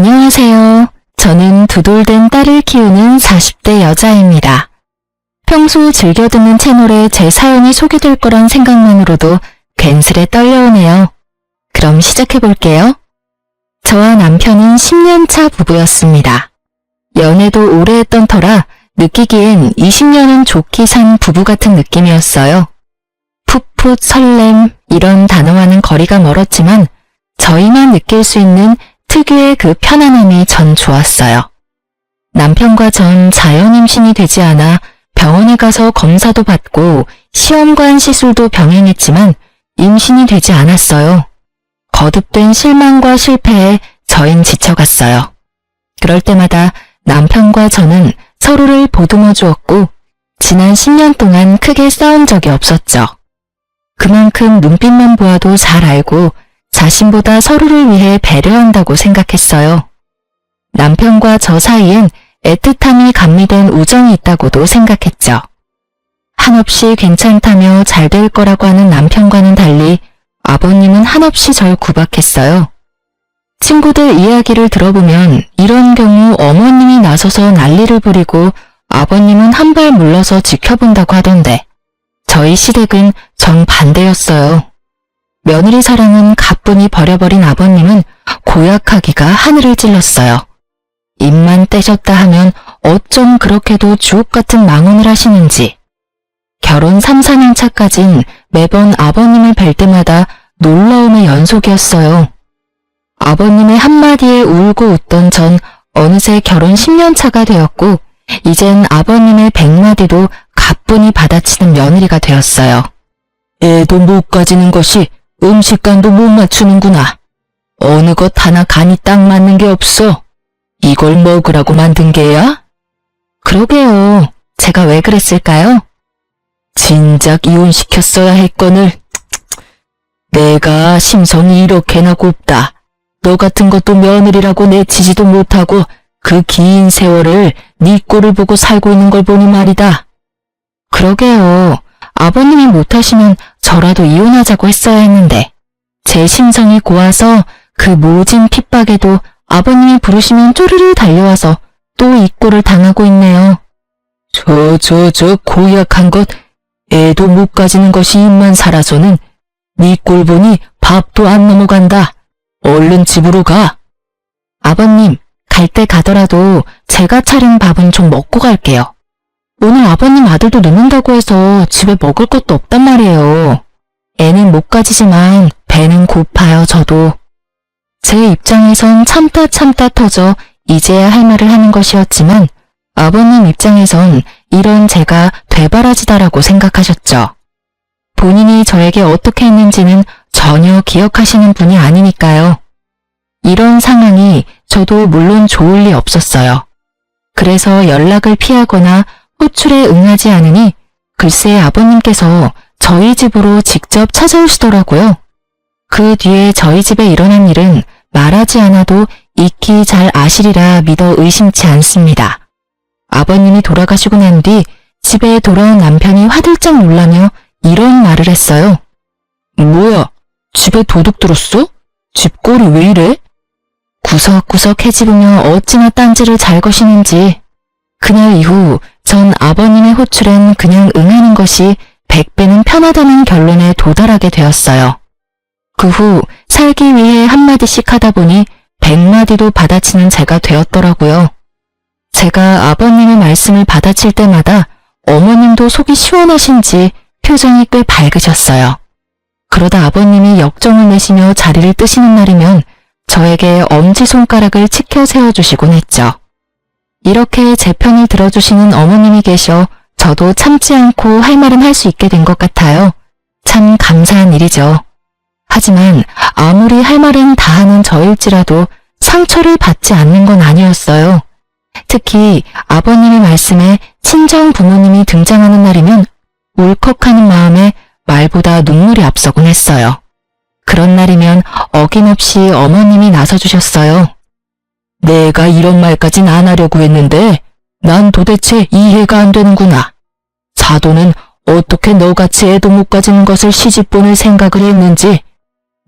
안녕하세요. 저는 두돌된 딸을 키우는 40대 여자입니다. 평소 즐겨 듣는 채널에 제 사연이 소개될 거란 생각만으로도 괜스레 떨려오네요. 그럼 시작해볼게요. 저와 남편은 10년차 부부였습니다. 연애도 오래 했던 터라 느끼기엔 20년은 좋게 산 부부 같은 느낌이었어요. 풋풋 설렘 이런 단어와는 거리가 멀었지만 저희만 느낄 수 있는 특유의 그 편안함이 전 좋았어요. 남편과 전 자연 임신이 되지 않아 병원에 가서 검사도 받고 시험관 시술도 병행했지만 임신이 되지 않았어요. 거듭된 실망과 실패에 저흰 지쳐갔어요. 그럴 때마다 남편과 저는 서로를 보듬어 주었고 지난 10년 동안 크게 싸운 적이 없었죠. 그만큼 눈빛만 보아도 잘 알고 자신보다 서로를 위해 배려한다고 생각했어요. 남편과 저 사이엔 애틋함이 감미된 우정이 있다고도 생각했죠. 한없이 괜찮다며 잘 될 거라고 하는 남편과는 달리 아버님은 한없이 절 구박했어요. 친구들 이야기를 들어보면 이런 경우 어머님이 나서서 난리를 부리고 아버님은 한 발 물러서 지켜본다고 하던데 저희 시댁은 정반대였어요. 며느리 사랑은 가뿐히 버려버린 아버님은 고약하기가 하늘을 찔렀어요. 입만 떼셨다 하면 어쩜 그렇게도 주옥같은 망언을 하시는지. 결혼 3, 4년 차까진 매번 아버님을 뵐 때마다 놀라움의 연속이었어요. 아버님의 한마디에 울고 웃던 전 어느새 결혼 10년 차가 되었고 이젠 아버님의 100마디도 가뿐히 받아치는 며느리가 되었어요. 애도 못 가지는 것이 음식간도 못 맞추는구나. 어느 것 하나 간이 딱 맞는 게 없어. 이걸 먹으라고 만든 게야? 그러게요. 제가 왜 그랬을까요? 진작 이혼시켰어야 했거늘. 내가 심성이 이렇게나 곱다. 너 같은 것도 며느리라고 내치지도 못하고 그 긴 세월을 네 꼴을 보고 살고 있는 걸 보니 말이다. 그러게요. 아버님이 못하시면 저라도 이혼하자고 했어야 했는데 제 심성이 고와서 그 모진 핍박에도 아버님이 부르시면 쪼르르 달려와서 또 이 꼴을 당하고 있네요. 저 고약한 것 애도 못 가지는 것이 입만 살아서는 네 꼴 보니 밥도 안 넘어간다. 얼른 집으로 가. 아버님, 갈 때 가더라도 제가 차린 밥은 좀 먹고 갈게요. 오늘 아버님 아들도 늦는다고 해서 집에 먹을 것도 없단 말이에요. 애는 못 가지지만 배는 고파요, 저도. 제 입장에선 참다 터져 이제야 할 말을 하는 것이었지만 아버님 입장에선 이런 제가 되바라지다라고 생각하셨죠. 본인이 저에게 어떻게 했는지는 전혀 기억하시는 분이 아니니까요. 이런 상황이 저도 물론 좋을 리 없었어요. 그래서 연락을 피하거나 호출에 응하지 않으니 글쎄 아버님께서 저희 집으로 직접 찾아오시더라고요. 그 뒤에 저희 집에 일어난 일은 말하지 않아도 익히 잘 아시리라 믿어 의심치 않습니다. 아버님이 돌아가시고 난 뒤 집에 돌아온 남편이 화들짝 놀라며 이런 말을 했어요. 뭐야? 집에 도둑 들었어? 집꼴이 왜 이래? 구석구석 헤집으며 어찌나 딴지를 잘 거시는지. 그날 이후 전 아버님의 호출엔 그냥 응하는 것이 100배는 편하다는 결론에 도달하게 되었어요. 그 후 살기 위해 한마디씩 하다 보니 100마디도 받아치는 제가 되었더라고요. 제가 아버님의 말씀을 받아칠 때마다 어머님도 속이 시원하신지 표정이 꽤 밝으셨어요. 그러다 아버님이 역정을 내시며 자리를 뜨시는 날이면 저에게 엄지손가락을 치켜 세워주시곤 했죠. 이렇게 제 편을 들어주시는 어머님이 계셔 저도 참지 않고 할 말은 할 수 있게 된 것 같아요. 참 감사한 일이죠. 하지만 아무리 할 말은 다 하는 저일지라도 상처를 받지 않는 건 아니었어요. 특히 아버님의 말씀에 친정 부모님이 등장하는 날이면 울컥하는 마음에 말보다 눈물이 앞서곤 했어요. 그런 날이면 어김없이 어머님이 나서주셨어요. 내가 이런 말까진 안 하려고 했는데 난 도대체 이해가 안 되는구나. 사도는 어떻게 너같이 애도 못 가지는 것을 시집 보낼 생각을 했는지.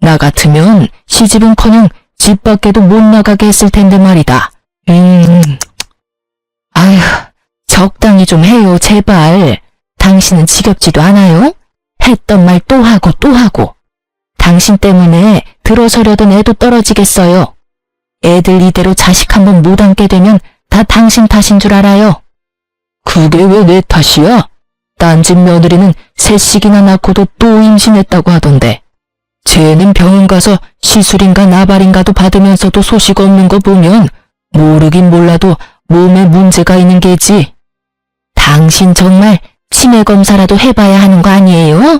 나 같으면 시집은커녕 집 밖에도 못 나가게 했을 텐데 말이다. 아휴, 적당히 좀 해요, 제발. 당신은 지겹지도 않아요? 했던 말 또 하고 또 하고. 당신 때문에 들어서려던 애도 떨어지겠어요. 애들 이대로 자식 한번 못 안게 되면 다 당신 탓인 줄 알아요. 그게 왜 내 탓이야? 딴 집 며느리는 셋씩이나 낳고도 또 임신했다고 하던데. 쟤는 병원 가서 시술인가 나발인가도 받으면서도 소식 없는 거 보면 모르긴 몰라도 몸에 문제가 있는 게지. 당신 정말 치매 검사라도 해봐야 하는 거 아니에요?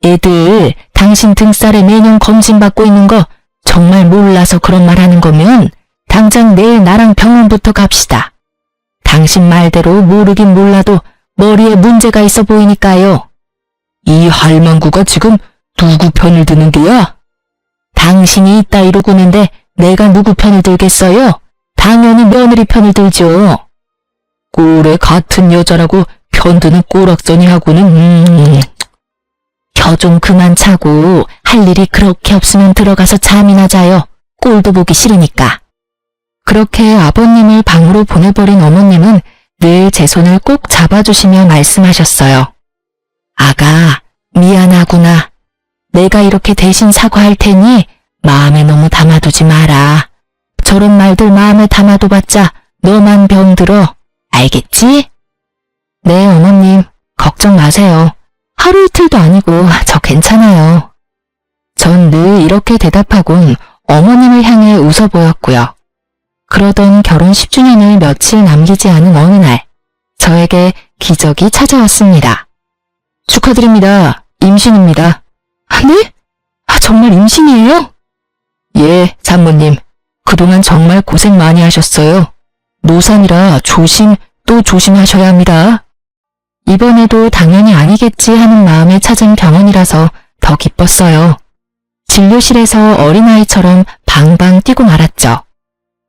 애들 당신 등살에 매년 검진받고 있는 거 정말 몰라서 그런 말 하는 거면 당장 내일 나랑 병원부터 갑시다. 당신 말대로 모르긴 몰라도 머리에 문제가 있어 보이니까요. 이 할망구가 지금 누구 편을 드는 게야? 당신이 이따위로 구는데 내가 누구 편을 들겠어요? 당연히 며느리 편을 들죠. 꼴에 같은 여자라고 편드는 꼬락서니하고는 혀 좀 그만 차고 할 일이 그렇게 없으면 들어가서 잠이나 자요. 꼴도 보기 싫으니까. 그렇게 아버님을 방으로 보내버린 어머님은 늘 제 손을 꼭 잡아주시며 말씀하셨어요. 아가, 미안하구나. 내가 이렇게 대신 사과할 테니 마음에 너무 담아두지 마라. 저런 말들 마음에 담아둬봤자 너만 병들어. 알겠지? 네, 어머님. 걱정 마세요. 하루 이틀도 아니고 저 괜찮아요. 전 늘 이렇게 대답하곤 어머님을 향해 웃어 보였고요. 그러던 결혼 10주년을 며칠 남기지 않은 어느 날, 저에게 기적이 찾아왔습니다. 축하드립니다. 임신입니다. 네? 정말 임신이에요? 예, 산모님. 그동안 정말 고생 많이 하셨어요. 노산이라 조심 또 조심하셔야 합니다. 이번에도 당연히 아니겠지 하는 마음에 찾은 병원이라서 더 기뻤어요. 진료실에서 어린아이처럼 방방 뛰고 말았죠.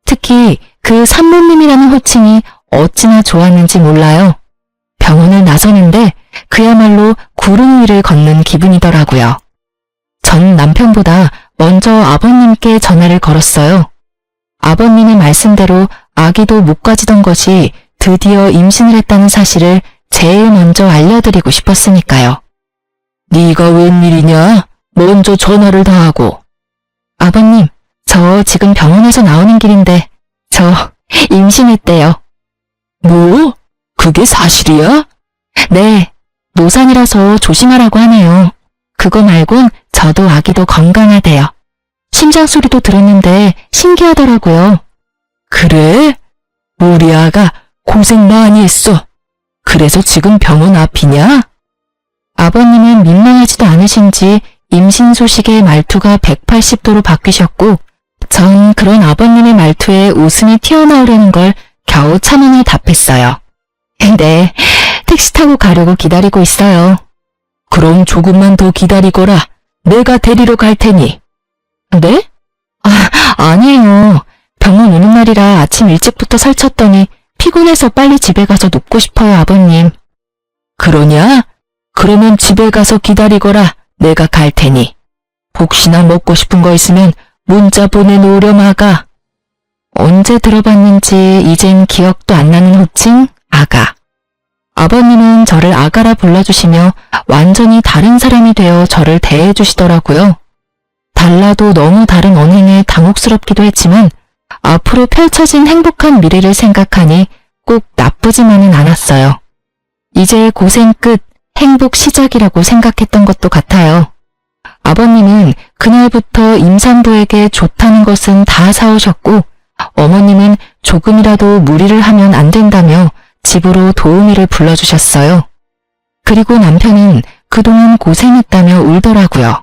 특히 그 산모님이라는 호칭이 어찌나 좋았는지 몰라요. 병원을 나서는데 그야말로 구름 위를 걷는 기분이더라고요. 전 남편보다 먼저 아버님께 전화를 걸었어요. 아버님의 말씀대로 아기도 못 가지던 것이 드디어 임신을 했다는 사실을 제일 먼저 알려드리고 싶었으니까요. 네가 웬일이냐? 먼저 전화를 다 하고. 아버님, 저 지금 병원에서 나오는 길인데 저 임신했대요. 뭐? 그게 사실이야? 네, 노산이라서 조심하라고 하네요. 그거 말곤 저도 아기도 건강하대요. 심장 소리도 들었는데 신기하더라고요. 그래? 우리 아가 고생 많이 했어. 그래서 지금 병원 앞이냐? 아버님은 민망하지도 않으신지 임신 소식에 말투가 180도로 바뀌셨고 전 그런 아버님의 말투에 웃음이 튀어나오려는 걸 겨우 참으며 답했어요. 네, 택시 타고 가려고 기다리고 있어요. 그럼 조금만 더 기다리거라. 내가 데리러 갈 테니. 네? 아니에요. 병원 오는 날이라 아침 일찍부터 설쳤더니 피곤해서 빨리 집에 가서 눕고 싶어요, 아버님. 그러냐? 그러면 집에 가서 기다리거라. 내가 갈 테니. 혹시나 먹고 싶은 거 있으면 문자 보내놓으렴, 아가. 언제 들어봤는지 이젠 기억도 안 나는 호칭, 아가. 아버님은 저를 아가라 불러주시며 완전히 다른 사람이 되어 저를 대해주시더라고요. 달라도 너무 다른 언행에 당혹스럽기도 했지만 앞으로 펼쳐진 행복한 미래를 생각하니 꼭 나쁘지만은 않았어요. 이제 고생 끝, 행복 시작이라고 생각했던 것도 같아요. 아버님은 그날부터 임산부에게 좋다는 것은 다 사오셨고 어머님은 조금이라도 무리를 하면 안 된다며 집으로 도우미를 불러주셨어요. 그리고 남편은 그동안 고생했다며 울더라고요.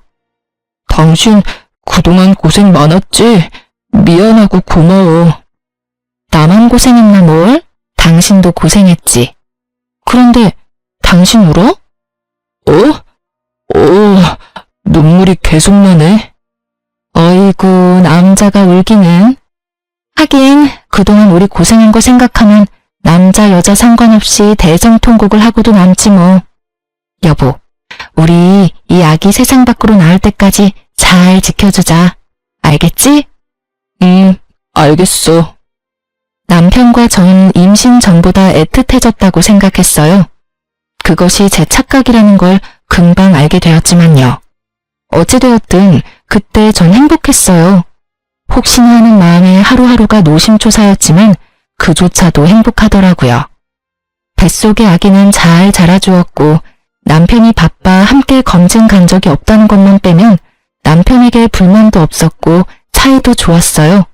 당신 그동안 고생 많았지? 미안하고 고마워. 나만 고생했나 뭘? 당신도 고생했지. 그런데 당신 울어? 눈물이 계속 나네. 어이구, 남자가 울기는. 하긴 그동안 우리 고생한 거 생각하면 남자 여자 상관없이 대성통곡을 하고도 남지 뭐. 여보, 우리 이 아기 세상 밖으로 나올 때까지 잘 지켜주자. 알겠지? 알겠어. 남편과 전 임신 전보다 애틋해졌다고 생각했어요. 그것이 제 착각이라는 걸 금방 알게 되었지만요. 어찌되었든 그때 전 행복했어요. 혹시나 하는 마음에 하루하루가 노심초사였지만 그조차도 행복하더라고요. 뱃속의 아기는 잘 자라주었고 남편이 바빠 함께 검진 간 적이 없다는 것만 빼면 남편에게 불만도 없었고 사이도 좋았어요.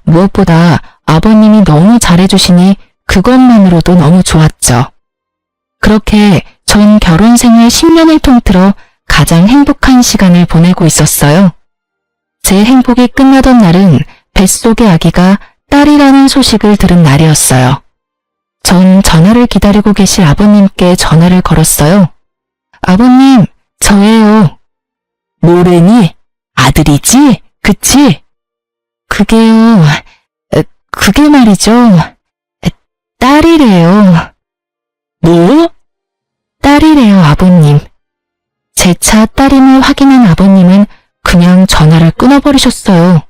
무엇보다 아버님이 너무 잘해주시니 그것만으로도 너무 좋았죠. 그렇게 전 결혼 생활 10년을 통틀어 가장 행복한 시간을 보내고 있었어요. 제 행복이 끝나던 날은 뱃속의 아기가 딸이라는 소식을 들은 날이었어요. 전 전화를 기다리고 계실 아버님께 전화를 걸었어요. 아버님, 저예요. 뭐래니? 아들이지? 그치? 그게요, 그게 말이죠. 딸이래요. 뭐? 딸이래요, 아버님. 제 차 딸임을 확인한 아버님은 그냥 전화를 끊어버리셨어요.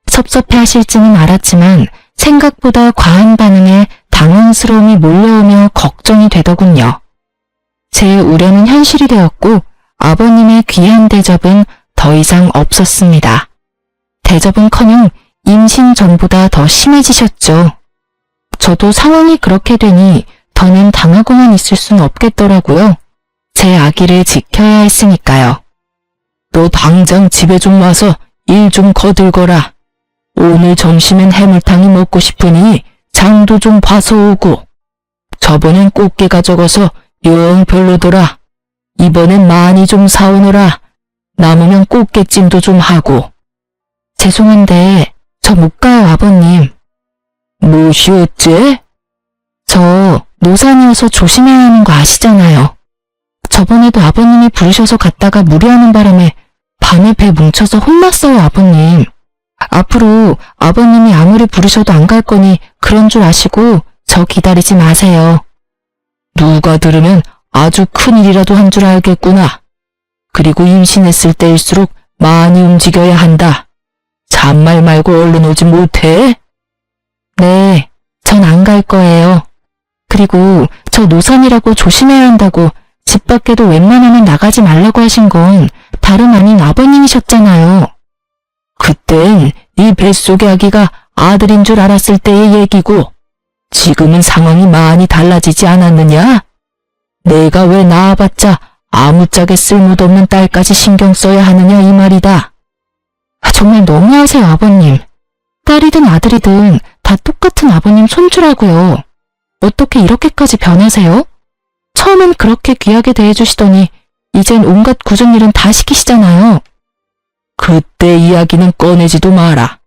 섭섭해 하실지는 알았지만 생각보다 과한 반응에 당황스러움이 몰려오며 걱정이 되더군요. 제 우려는 현실이 되었고 아버님의 귀한 대접은 더 이상 없었습니다. 대접은커녕 임신 전보다 더 심해지셨죠. 저도 상황이 그렇게 되니 더는 당하고만 있을 순 없겠더라고요. 제 아기를 지켜야 했으니까요. 너 당장 집에 좀 와서 일 좀 거들거라. 오늘 점심엔 해물탕이 먹고 싶으니 장도 좀 봐서 오고. 저번엔 꽃게가 적어서 영 별로더라. 이번엔 많이 좀 사오너라. 남으면 꽃게찜도 좀 하고. 죄송한데 저 못 가요, 아버님. 무엇이 어째? 저 노산이어서 조심해야 하는 거 아시잖아요. 저번에도 아버님이 부르셔서 갔다가 무리하는 바람에 밤에 배 뭉쳐서 혼났어요, 아버님. 앞으로 아버님이 아무리 부르셔도 안 갈 거니 그런 줄 아시고 저 기다리지 마세요. 누가 들으면 아주 큰일이라도 한 줄 알겠구나. 그리고 임신했을 때일수록 많이 움직여야 한다. 잔말 말고 얼른 오지 못해? 네, 전 안 갈 거예요. 그리고 저 노산이라고 조심해야 한다고 집 밖에도 웬만하면 나가지 말라고 하신 건 다름 아닌 아버님이셨잖아요. 그땐 네 뱃속의 아기가 아들인 줄 알았을 때의 얘기고 지금은 상황이 많이 달라지지 않았느냐? 내가 왜 낳아봤자 아무짝에 쓸모도 없는 딸까지 신경 써야 하느냐 이 말이다. 정말 너무하세요, 아버님. 딸이든 아들이든 다 똑같은 아버님 손주라고요. 어떻게 이렇게까지 변하세요? 처음엔 그렇게 귀하게 대해주시더니 이젠 온갖 굳은 일은 다 시키시잖아요. 그때 이야기는 꺼내지도 마라.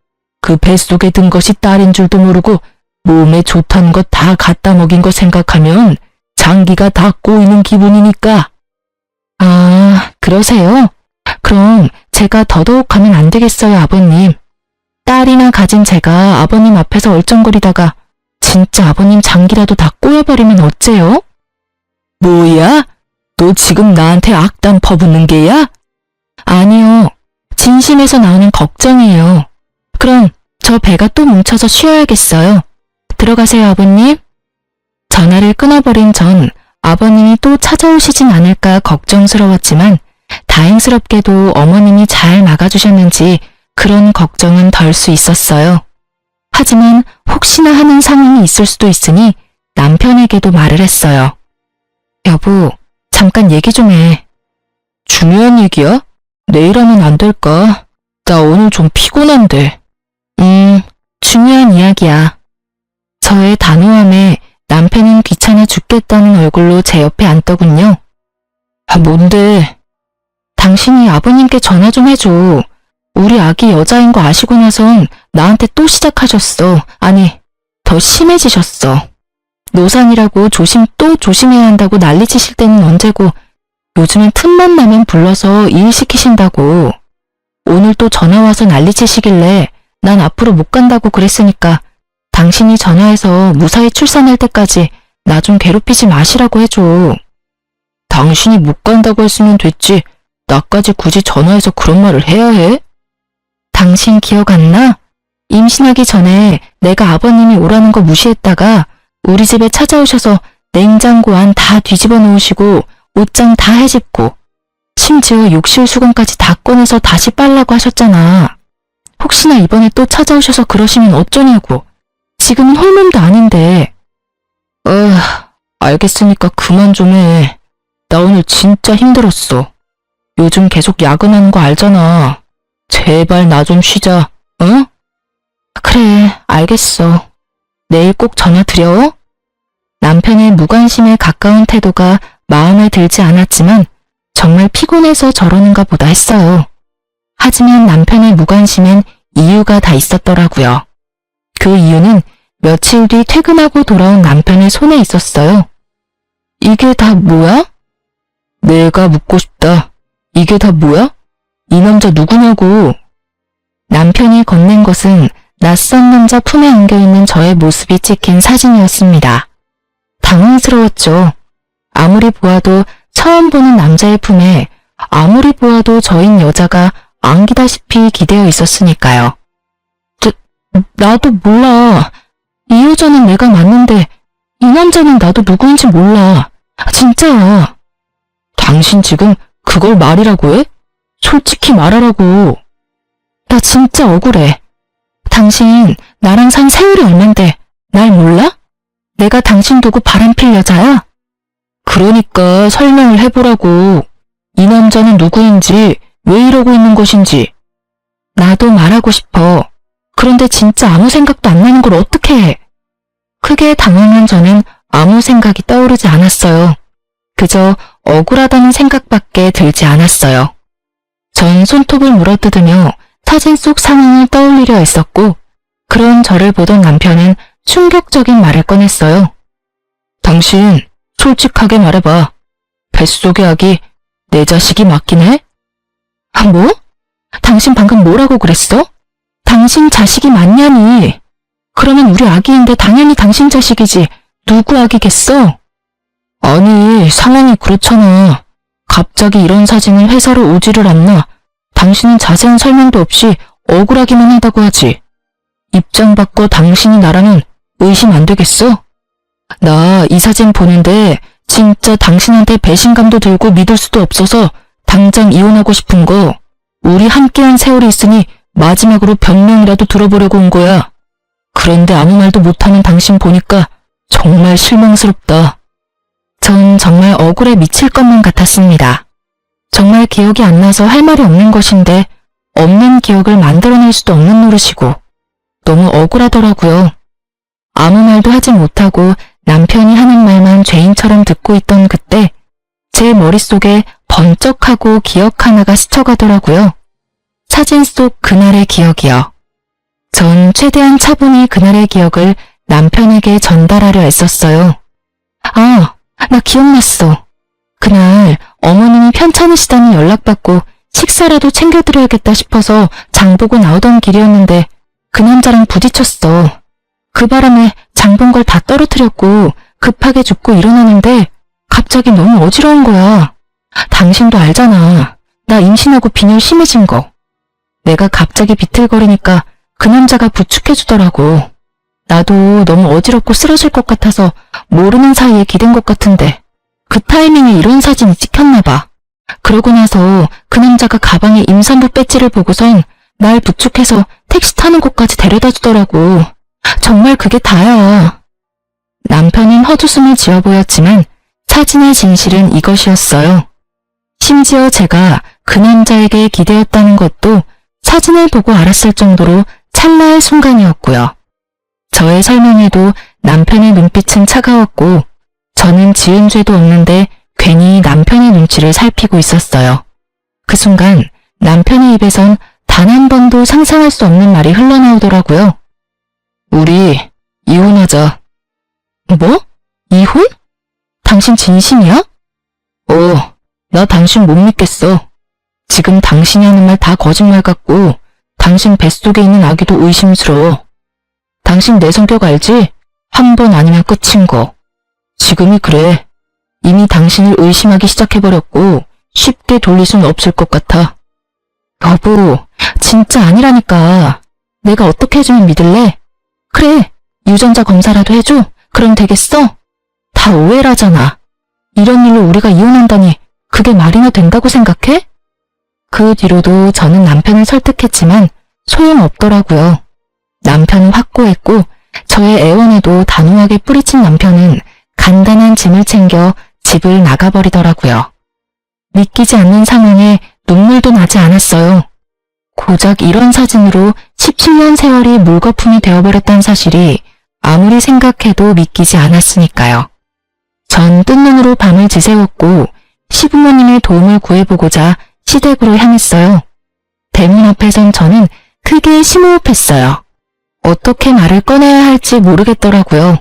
그 뱃속에 든 것이 딸인 줄도 모르고 몸에 좋다는 것 다 갖다 먹인 거 생각하면 장기가 다 꼬이는 기분이니까. 아, 그러세요? 그럼 제가 더더욱 가면 안 되겠어요, 아버님. 딸이나 가진 제가 아버님 앞에서 얼쩡거리다가 진짜 아버님 장기라도 다 꼬여버리면 어째요? 뭐야? 너 지금 나한테 악담 퍼붓는 게야? 아니요. 진심에서 나오는 걱정이에요. 그럼 저 배가 또 뭉쳐서 쉬어야겠어요. 들어가세요, 아버님. 전화를 끊어버린 전 아버님이 또 찾아오시진 않을까 걱정스러웠지만 다행스럽게도 어머님이 잘 막아주셨는지 그런 걱정은 덜 수 있었어요. 하지만 혹시나 하는 상황이 있을 수도 있으니 남편에게도 말을 했어요. 여보, 잠깐 얘기 좀 해. 중요한 얘기야? 내일 하면 안 될까? 나 오늘 좀 피곤한데. 중요한 이야기야. 저의 단호함에 남편은 귀찮아 죽겠다는 얼굴로 제 옆에 앉더군요. 아, 뭔데? 당신이 아버님께 전화 좀 해줘. 우리 아기 여자인 거 아시고 나선 나한테 또 시작하셨어. 아니, 더 심해지셨어. 노산이라고 또 조심해야 한다고 난리치실 때는 언제고 요즘엔 틈만 나면 불러서 일 시키신다고. 오늘 또 전화와서 난리치시길래 난 앞으로 못 간다고 그랬으니까 당신이 전화해서 무사히 출산할 때까지 나 좀 괴롭히지 마시라고 해줘. 당신이 못 간다고 했으면 됐지. 나까지 굳이 전화해서 그런 말을 해야 해? 당신 기억 안 나? 임신하기 전에 내가 아버님이 오라는 거 무시했다가 우리 집에 찾아오셔서 냉장고 안 다 뒤집어 놓으시고 옷장 다 헤집고 심지어 욕실 수건까지 다 꺼내서 다시 빨라고 하셨잖아. 혹시나 이번에 또 찾아오셔서 그러시면 어쩌냐고. 지금은 홀몸도 아닌데. 알겠으니까 그만 좀 해. 나 오늘 진짜 힘들었어. 요즘 계속 야근하는 거 알잖아. 제발 나 좀 쉬자, 응? 그래, 알겠어. 내일 꼭 전화 드려. 남편의 무관심에 가까운 태도가 마음에 들지 않았지만 정말 피곤해서 저러는가 보다 했어요. 하지만 남편의 무관심엔 이유가 다 있었더라고요. 그 이유는 며칠 뒤 퇴근하고 돌아온 남편의 손에 있었어요. 이게 다 뭐야? 내가 묻고 싶다. 이게 다 뭐야? 이 남자 누구냐고. 남편이 건넨 것은 낯선 남자 품에 안겨있는 저의 모습이 찍힌 사진이었습니다. 당황스러웠죠. 아무리 보아도 처음 보는 남자의 품에 아무리 보아도 저인 여자가 안기다시피 기대어 있었으니까요. 나도 몰라. 이 여자는 내가 맞는데 이 남자는 나도 누구인지 몰라. 진짜야. 당신 지금 그걸 말이라고 해? 솔직히 말하라고. 나 진짜 억울해. 당신 나랑 산 세월이 얼만데 날 몰라? 내가 당신 두고 바람필 여자야? 그러니까 설명을 해보라고. 이 남자는 누구인지, 왜 이러고 있는 것인지. 나도 말하고 싶어. 그런데 진짜 아무 생각도 안 나는 걸 어떻게 해? 크게 당황한 저는 아무 생각이 떠오르지 않았어요. 그저 억울하다는 생각밖에 들지 않았어요. 전 손톱을 물어뜯으며 사진 속 상황을 떠올리려 했었고, 그런 저를 보던 남편은 충격적인 말을 꺼냈어요. 당신 솔직하게 말해봐. 뱃속의 아기 내 자식이 맞긴 해? 뭐? 당신 방금 뭐라고 그랬어? 당신 자식이 맞냐니? 그러면 우리 아기인데 당연히 당신 자식이지. 누구 아기겠어? 아니, 상황이 그렇잖아. 갑자기 이런 사진을 회사로 오지를 않나. 당신은 자세한 설명도 없이 억울하기만 하다고 하지. 입장 바꿔 당신이 나라면 의심 안 되겠어? 나 이 사진 보는데 진짜 당신한테 배신감도 들고 믿을 수도 없어서 당장 이혼하고 싶은 거. 우리 함께한 세월이 있으니 마지막으로 변명이라도 들어보려고 온 거야. 그런데 아무 말도 못하는 당신 보니까 정말 실망스럽다. 전 정말 억울해 미칠 것만 같았습니다. 정말 기억이 안 나서 할 말이 없는 것인데 없는 기억을 만들어낼 수도 없는 노릇이고 너무 억울하더라고요. 아무 말도 하지 못하고 남편이 하는 말만 죄인처럼 듣고 있던 그때 제 머릿속에 번쩍하고 기억 하나가 스쳐가더라고요. 사진 속 그날의 기억이요. 전 최대한 차분히 그날의 기억을 남편에게 전달하려 애썼어요. 아, 나 기억났어. 그날 어머님이 편찮으시다니 연락받고 식사라도 챙겨드려야겠다 싶어서 장 보고 나오던 길이었는데 그 남자랑 부딪혔어. 그 바람에 장 본 걸 다 떨어뜨렸고 급하게 줍고 일어나는데 갑자기 너무 어지러운 거야. 당신도 알잖아. 나 임신하고 빈혈 심해진 거. 내가 갑자기 비틀거리니까 그 남자가 부축해주더라고. 나도 너무 어지럽고 쓰러질 것 같아서 모르는 사이에 기댄 것 같은데 그 타이밍에 이런 사진이 찍혔나 봐. 그러고 나서 그 남자가 가방에 임산부 배지를 보고선 날 부축해서 택시 타는 곳까지 데려다 주더라고. 정말 그게 다야. 남편은 헛웃음을 지어 보였지만 사진의 진실은 이것이었어요. 심지어 제가 그 남자에게 기대었다는 것도 사진을 보고 알았을 정도로 찰나의 순간이었고요. 저의 설명에도 남편의 눈빛은 차가웠고 저는 지은 죄도 없는데 괜히 남편의 눈치를 살피고 있었어요. 그 순간 남편의 입에선 단 한 번도 상상할 수 없는 말이 흘러나오더라고요. 우리 이혼하자. 뭐? 이혼? 당신 진심이야? 나 당신 못 믿겠어. 지금 당신이 하는 말 다 거짓말 같고 당신 뱃속에 있는 아기도 의심스러워. 당신 내 성격 알지? 한 번 아니면 끝인 거. 지금이 그래. 이미 당신을 의심하기 시작해버렸고 쉽게 돌릴 순 없을 것 같아. 여보, 진짜 아니라니까. 내가 어떻게 해주면 믿을래? 그래, 유전자 검사라도 해줘. 그럼 되겠어? 다 오해라잖아. 이런 일로 우리가 이혼한다니 그게 말이나 된다고 생각해? 그 뒤로도 저는 남편을 설득했지만 소용없더라고요. 남편은 확고했고 저의 애원에도 단호하게 뿌리친 남편은 간단한 짐을 챙겨 집을 나가버리더라고요. 믿기지 않는 상황에 눈물도 나지 않았어요. 고작 이런 사진으로 17년 세월이 물거품이 되어버렸다는 사실이 아무리 생각해도 믿기지 않았으니까요. 전 뜬 눈으로 밤을 지새웠고 시부모님의 도움을 구해보고자 시댁으로 향했어요. 대문 앞에선 저는 크게 심호흡했어요. 어떻게 말을 꺼내야 할지 모르겠더라고요.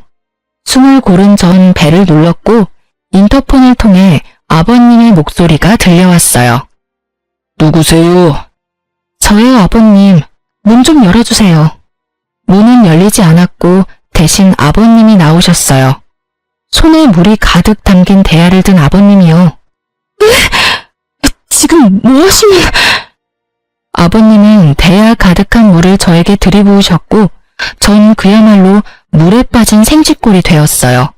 숨을 고른 전 벨을 눌렀고 인터폰을 통해 아버님의 목소리가 들려왔어요. 누구세요? 저예요, 아버님. 문 좀 열어주세요. 문은 열리지 않았고 대신 아버님이 나오셨어요. 손에 물이 가득 담긴 대야를 든 아버님이요. 지금 뭐 하시는... 아버님은 대야 가득한 물을 저에게 들이부으셨고 전 그야말로 물에 빠진 생쥐꼴이 되었어요.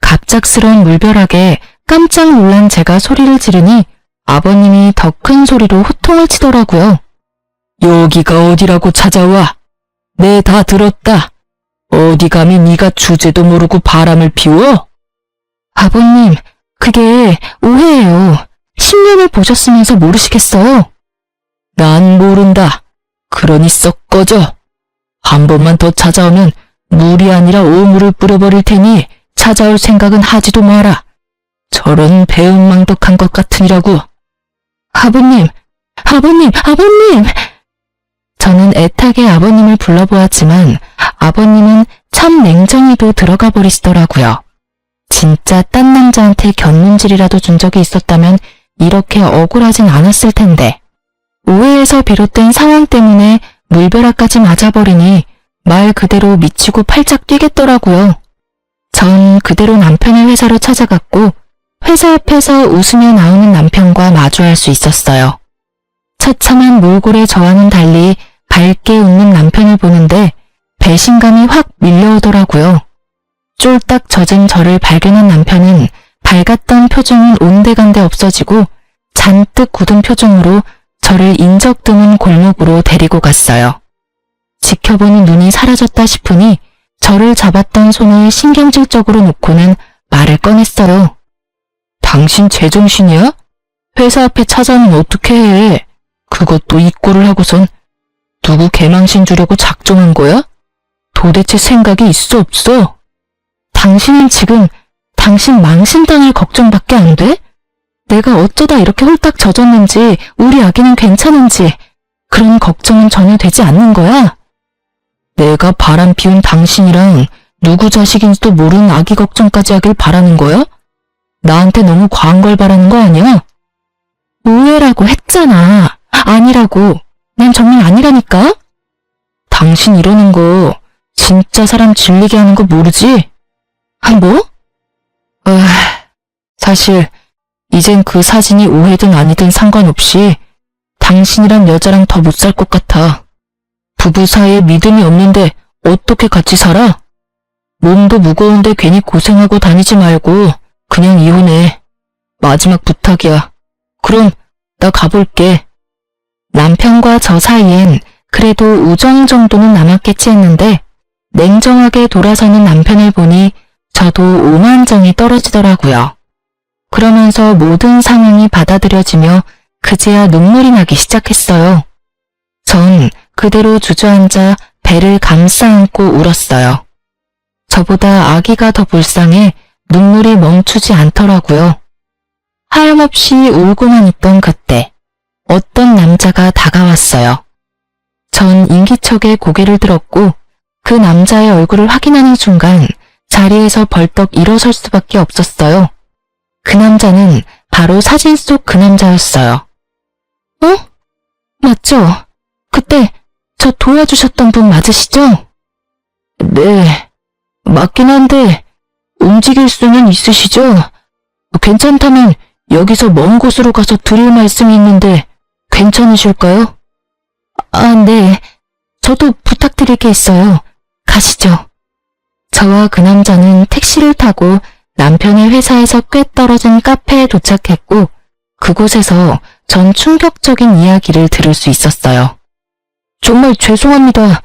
갑작스러운 물벼락에 깜짝 놀란 제가 소리를 지르니 아버님이 더 큰 소리로 호통을 치더라고요. 여기가 어디라고 찾아와? 내 다 들었다. 어디 감히 네가 주제도 모르고 바람을 피워? 아버님, 그게 오해예요. 10년을 보셨으면서 모르시겠어요? 난 모른다. 그러니 썩 꺼져. 한 번만 더 찾아오면 물이 아니라 오물을 뿌려버릴 테니 찾아올 생각은 하지도 마라. 저런 배은망덕한 것 같으니라고. 아버님! 저는 애타게 아버님을 불러보았지만 아버님은 참 냉정히도 들어가 버리시더라고요. 진짜 딴 남자한테 견눈질이라도 준 적이 있었다면 이렇게 억울하진 않았을 텐데. 오해에서 비롯된 상황 때문에 물벼락까지 맞아버리니 말 그대로 미치고 팔짝 뛰겠더라고요. 전 그대로 남편의 회사로 찾아갔고 회사 앞에서 웃으며 나오는 남편과 마주할 수 있었어요. 처참한 몰골의 저와는 달리 밝게 웃는 남편을 보는데 배신감이 확 밀려오더라고요. 쫄딱 젖은 저를 발견한 남편은 밝았던 표정은 온데간데 없어지고 잔뜩 굳은 표정으로 저를 인적 드문 골목으로 데리고 갔어요. 지켜보는 눈이 사라졌다 싶으니 저를 잡았던 손을 신경질적으로 놓고는 말을 꺼냈어요. 당신 제정신이야? 회사 앞에 찾아오면 어떻게 해? 그것도 이 꼴을 하고선 누구 개망신 주려고 작정한 거야? 도대체 생각이 있어 없어? 당신은 지금 당신 망신당할 걱정밖에 안 돼? 내가 어쩌다 이렇게 홀딱 젖었는지 우리 아기는 괜찮은지 그런 걱정은 전혀 되지 않는 거야? 내가 바람 피운 당신이랑 누구 자식인지도 모르는 아기 걱정까지 하길 바라는 거야? 나한테 너무 과한 걸 바라는 거 아니야? 오해라고 했잖아. 아니라고. 난 정말 아니라니까? 당신 이러는 거 진짜 사람 질리게 하는 거 모르지? 뭐? 사실 이젠 그 사진이 오해든 아니든 상관없이 당신이란 여자랑 더 못 살 것 같아. 부부 사이에 믿음이 없는데 어떻게 같이 살아? 몸도 무거운데 괜히 고생하고 다니지 말고 그냥 이혼해. 마지막 부탁이야. 그럼 나 가볼게. 남편과 저 사이엔 그래도 우정 정도는 남았겠지 했는데 냉정하게 돌아서는 남편을 보니 저도 오만정이 떨어지더라고요. 그러면서 모든 상황이 받아들여지며 그제야 눈물이 나기 시작했어요. 전 그대로 주저앉아 배를 감싸 안고 울었어요. 저보다 아기가 더 불쌍해 눈물이 멈추지 않더라고요. 하염없이 울고만 있던 그때 어떤 남자가 다가왔어요. 전 인기척에 고개를 들었고 그 남자의 얼굴을 확인하는 순간 자리에서 벌떡 일어설 수밖에 없었어요. 그 남자는 바로 사진 속 그 남자였어요. 맞죠? 그때 저 도와주셨던 분 맞으시죠? 네, 맞긴 한데 움직일 수는 있으시죠? 괜찮다면 여기서 먼 곳으로 가서 드릴 말씀이 있는데 괜찮으실까요? 네. 저도 부탁드릴 게 있어요. 가시죠. 저와 그 남자는 택시를 타고 남편의 회사에서 꽤 떨어진 카페에 도착했고 그곳에서 전 충격적인 이야기를 들을 수 있었어요. 정말 죄송합니다.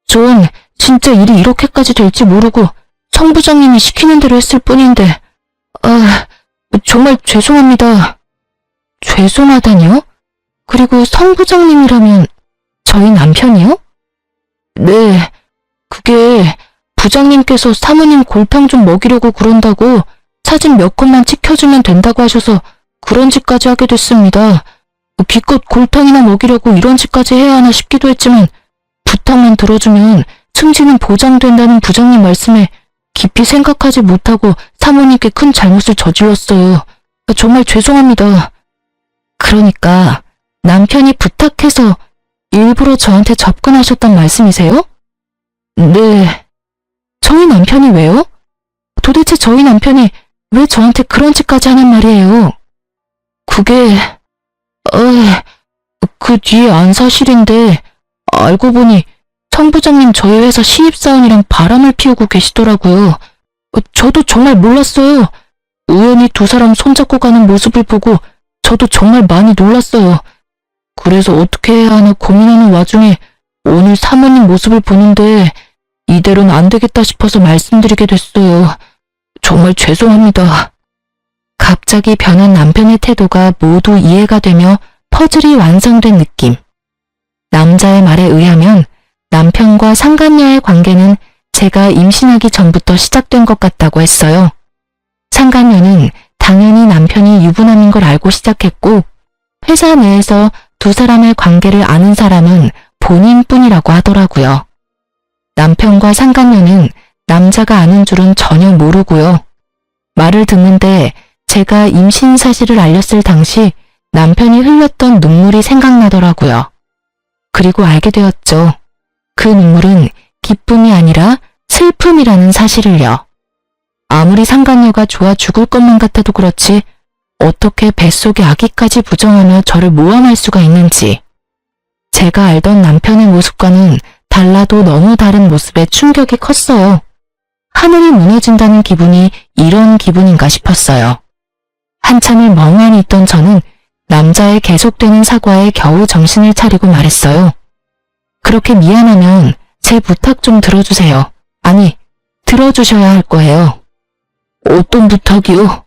전 진짜 일이 이렇게까지 될지 모르고 성 부장님이 시키는 대로 했을 뿐인데 정말 죄송합니다. 죄송하다니요? 그리고 성 부장님이라면 저희 남편이요? 네, 그게 부장님께서 사모님 골탕 좀 먹이려고 그런다고 사진 몇 컷만 찍혀주면 된다고 하셔서 그런 짓까지 하게 됐습니다. 기껏 골탕이나 먹이려고 이런 짓까지 해야 하나 싶기도 했지만 부탁만 들어주면 승진은 보장된다는 부장님 말씀에 깊이 생각하지 못하고 사모님께 큰 잘못을 저질렀어요. 정말 죄송합니다. 그러니까 남편이 부탁해서 일부러 저한테 접근하셨단 말씀이세요? 네. 저희 남편이 왜요? 도대체 저희 남편이 왜 저한테 그런 짓까지 하는 말이에요? 그게 그 뒤에 안 사실인데 알고 보니 성 부장님 저희 회사 신입사원이랑 바람을 피우고 계시더라고요. 저도 정말 몰랐어요. 우연히 두 사람 손잡고 가는 모습을 보고 저도 정말 많이 놀랐어요. 그래서 어떻게 해야 하나 고민하는 와중에 오늘 사모님 모습을 보는데 이대로는 안 되겠다 싶어서 말씀드리게 됐어요. 정말 죄송합니다. 갑자기 변한 남편의 태도가 모두 이해가 되며 퍼즐이 완성된 느낌. 남자의 말에 의하면 남편과 상간녀의 관계는 제가 임신하기 전부터 시작된 것 같다고 했어요. 상간녀는 당연히 남편이 유부남인 걸 알고 시작했고 회사 내에서 두 사람의 관계를 아는 사람은 본인뿐이라고 하더라고요. 남편과 상간녀는 남자가 아는 줄은 전혀 모르고요. 말을 듣는데 제가 임신 사실을 알렸을 당시 남편이 흘렸던 눈물이 생각나더라고요. 그리고 알게 되었죠. 그 눈물은 기쁨이 아니라 슬픔이라는 사실을요. 아무리 상간녀가 좋아 죽을 것만 같아도 그렇지 어떻게 뱃속에 아기까지 부정하며 저를 모함할 수가 있는지. 제가 알던 남편의 모습과는 달라도 너무 다른 모습에 충격이 컸어요. 하늘이 무너진다는 기분이 이런 기분인가 싶었어요. 한참을 멍하니 있던 저는 남자의 계속되는 사과에 겨우 정신을 차리고 말했어요. 그렇게 미안하면 제 부탁 좀 들어주세요. 아니, 들어주셔야 할 거예요. 어떤 부탁이요?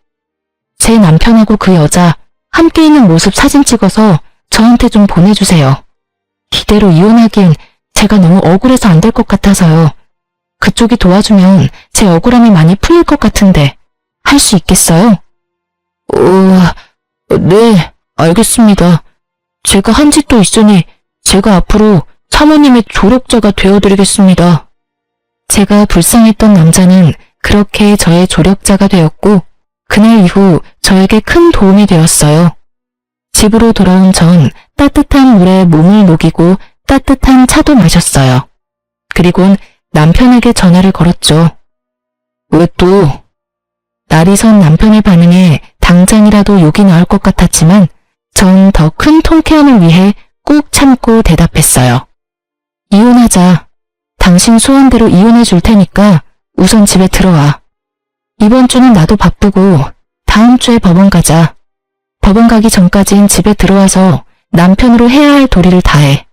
제 남편하고 그 여자 함께 있는 모습 사진 찍어서 저한테 좀 보내주세요. 이대로 이혼하기엔 제가 너무 억울해서 안 될 것 같아서요. 그쪽이 도와주면 제 억울함이 많이 풀릴 것 같은데 할 수 있겠어요? 네, 알겠습니다. 제가 한 짓도 있으니 제가 앞으로 사모님의 조력자가 되어드리겠습니다. 제가 불쌍했던 남자는 그렇게 저의 조력자가 되었고 그날 이후 저에게 큰 도움이 되었어요. 집으로 돌아온 전 따뜻한 물에 몸을 녹이고 따뜻한 차도 마셨어요. 그리곤 남편에게 전화를 걸었죠. 왜 또? 날이 선 남편의 반응에 당장이라도 욕이 나올 것 같았지만 전 더 큰 통쾌함을 위해 꾹 참고 대답했어요. 이혼하자. 당신 소원대로 이혼해 줄 테니까 우선 집에 들어와. 이번 주는 나도 바쁘고 다음 주에 법원 가자. 법원 가기 전까진 집에 들어와서 남편으로 해야 할 도리를 다해.